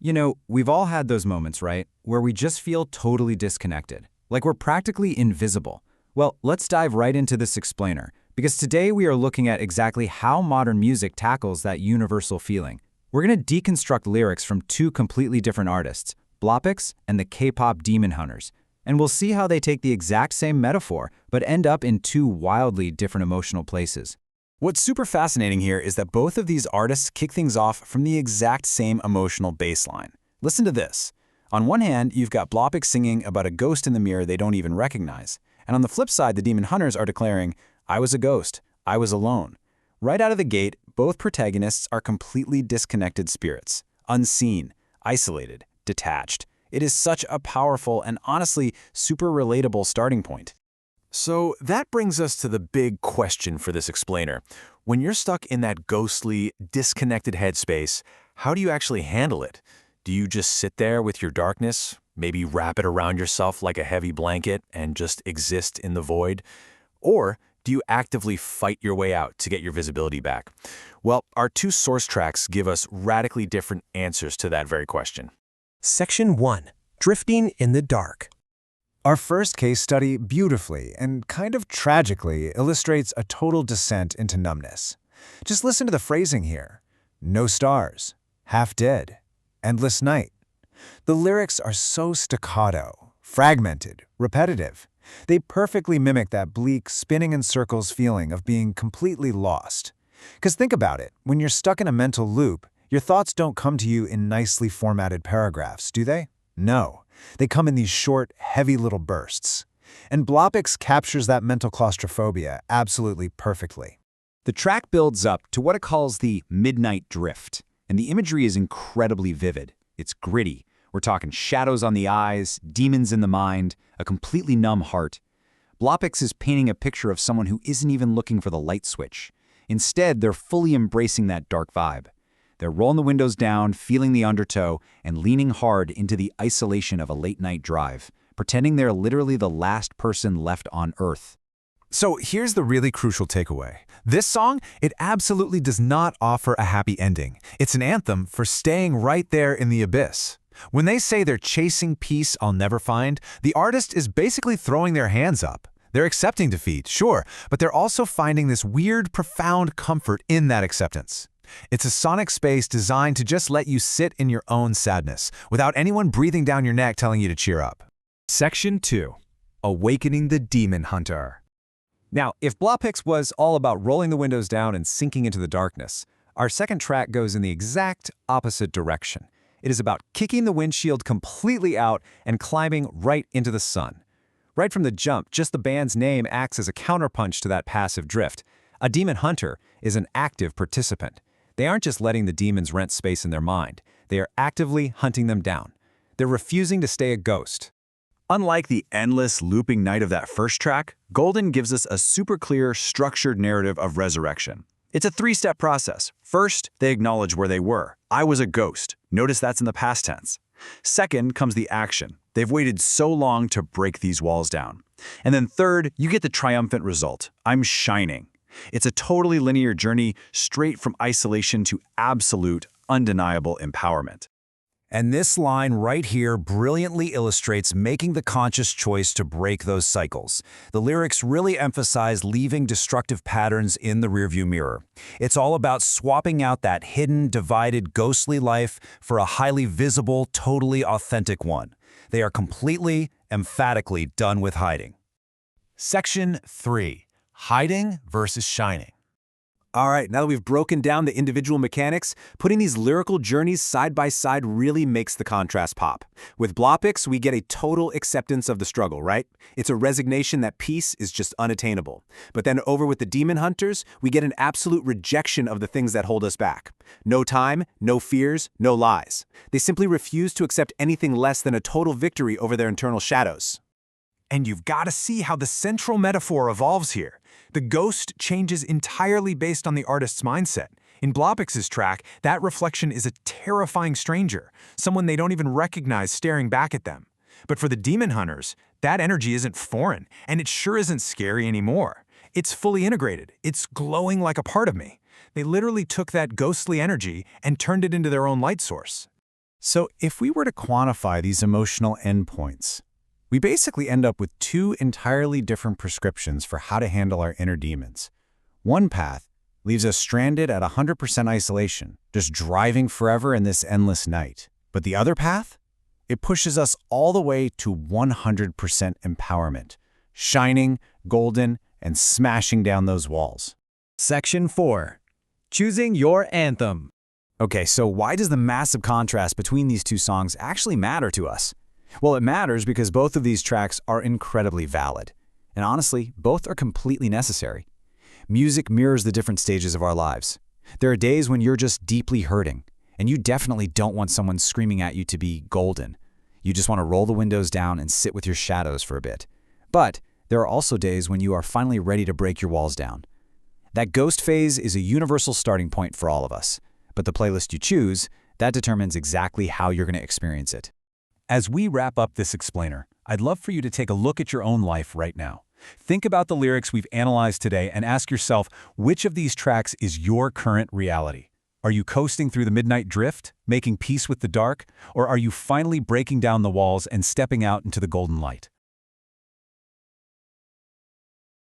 You know, we've all had those moments, right? Where we just feel totally disconnected, like we're practically invisible. Well, let's dive right into this explainer, because today we are looking at exactly how modern music tackles that universal feeling. We're going to deconstruct lyrics from two completely different artists, Blopix and the K-pop Demon Hunters, and we'll see how they take the exact same metaphor, but end up in two wildly different emotional places. What's super fascinating here is that both of these artists kick things off from the exact same emotional baseline. Listen to this. On one hand, you've got Blopix singing about a ghost in the mirror they don't even recognize. And on the flip side, the Demon Hunters are declaring, I was a ghost, I was alone. Right out of the gate, both protagonists are completely disconnected spirits, unseen, isolated, detached. It is such a powerful and honestly super relatable starting point. So that brings us to the big question for this explainer. When you're stuck in that ghostly, disconnected headspace, how do you actually handle it? Do you just sit there with your darkness, maybe wrap it around yourself like a heavy blanket and just exist in the void? Or do you actively fight your way out to get your visibility back? Well, our two source tracks give us radically different answers to that very question. Section 1. Drifting in the Dark. Our first case study beautifully and kind of tragically illustrates a total descent into numbness. Just listen to the phrasing here. No stars, half dead, endless night. The lyrics are so staccato, fragmented, repetitive. They perfectly mimic that bleak, spinning in circles feeling of being completely lost. Because think about it, when you're stuck in a mental loop, your thoughts don't come to you in nicely formatted paragraphs, do they? No. They come in these short, heavy little bursts. And Blopix captures that mental claustrophobia absolutely perfectly. The track builds up to what it calls the midnight drift, and the imagery is incredibly vivid. It's gritty. We're talking shadows on the eyes, demons in the mind, a completely numb heart. Blopix is painting a picture of someone who isn't even looking for the light switch. Instead, they're fully embracing that dark vibe. They're rolling the windows down, feeling the undertow, and leaning hard into the isolation of a late-night drive, pretending they're literally the last person left on Earth. So here's the really crucial takeaway. This song, it absolutely does not offer a happy ending. It's an anthem for staying right there in the abyss. When they say they're chasing peace I'll never find, the artist is basically throwing their hands up. They're accepting defeat, sure, but they're also finding this weird, profound comfort in that acceptance. It's a sonic space designed to just let you sit in your own sadness, without anyone breathing down your neck telling you to cheer up. Section 2. Awakening the Demon Hunter. Now, if Blopix was all about rolling the windows down and sinking into the darkness, our second track goes in the exact opposite direction. It is about kicking the windshield completely out and climbing right into the sun. Right from the jump, just the band's name acts as a counterpunch to that passive drift. A demon hunter is an active participant. They aren't just letting the demons rent space in their mind. They are actively hunting them down. They're refusing to stay a ghost. Unlike the endless looping night of that first track, Golden gives us a super clear, structured narrative of resurrection. It's a three-step process. First, they acknowledge where they were. I was a ghost. Notice that's in the past tense. Second comes the action. They've waited so long to break these walls down. And then third, you get the triumphant result. I'm shining. It's a totally linear journey straight from isolation to absolute, undeniable empowerment. And this line right here brilliantly illustrates making the conscious choice to break those cycles. The lyrics really emphasize leaving destructive patterns in the rearview mirror. It's all about swapping out that hidden, divided, ghostly life for a highly visible, totally authentic one. They are completely, emphatically done with hiding. Section 3. Hiding versus shining. All right, now that we've broken down the individual mechanics, putting these lyrical journeys side by side really makes the contrast pop. With Blopix, we get a total acceptance of the struggle, right? It's a resignation that peace is just unattainable. But then over with the Demon Hunters, we get an absolute rejection of the things that hold us back. No time, no fears, no lies. They simply refuse to accept anything less than a total victory over their internal shadows. And you've got to see how the central metaphor evolves here. The ghost changes entirely based on the artist's mindset. In Blopix's track, that reflection is a terrifying stranger, someone they don't even recognize staring back at them. But for the Demon Hunters, that energy isn't foreign, and it sure isn't scary anymore. It's fully integrated. It's glowing like a part of me. They literally took that ghostly energy and turned it into their own light source. So if we were to quantify these emotional endpoints, we basically end up with two entirely different prescriptions for how to handle our inner demons. One path leaves us stranded at 100% isolation, just driving forever in this endless night. But the other path? It pushes us all the way to 100% empowerment, shining, golden, and smashing down those walls. Section 4. Choosing your anthem. Okay, so why does the massive contrast between these two songs actually matter to us? Well, it matters because both of these tracks are incredibly valid. And honestly, both are completely necessary. Music mirrors the different stages of our lives. There are days when you're just deeply hurting, and you definitely don't want someone screaming at you to be golden. You just want to roll the windows down and sit with your shadows for a bit. But there are also days when you are finally ready to break your walls down. That ghost phase is a universal starting point for all of us. But the playlist you choose, that determines exactly how you're going to experience it. As we wrap up this explainer, I'd love for you to take a look at your own life right now. Think about the lyrics we've analyzed today and ask yourself, which of these tracks is your current reality? Are you coasting through the midnight drift, making peace with the dark, or are you finally breaking down the walls and stepping out into the golden light?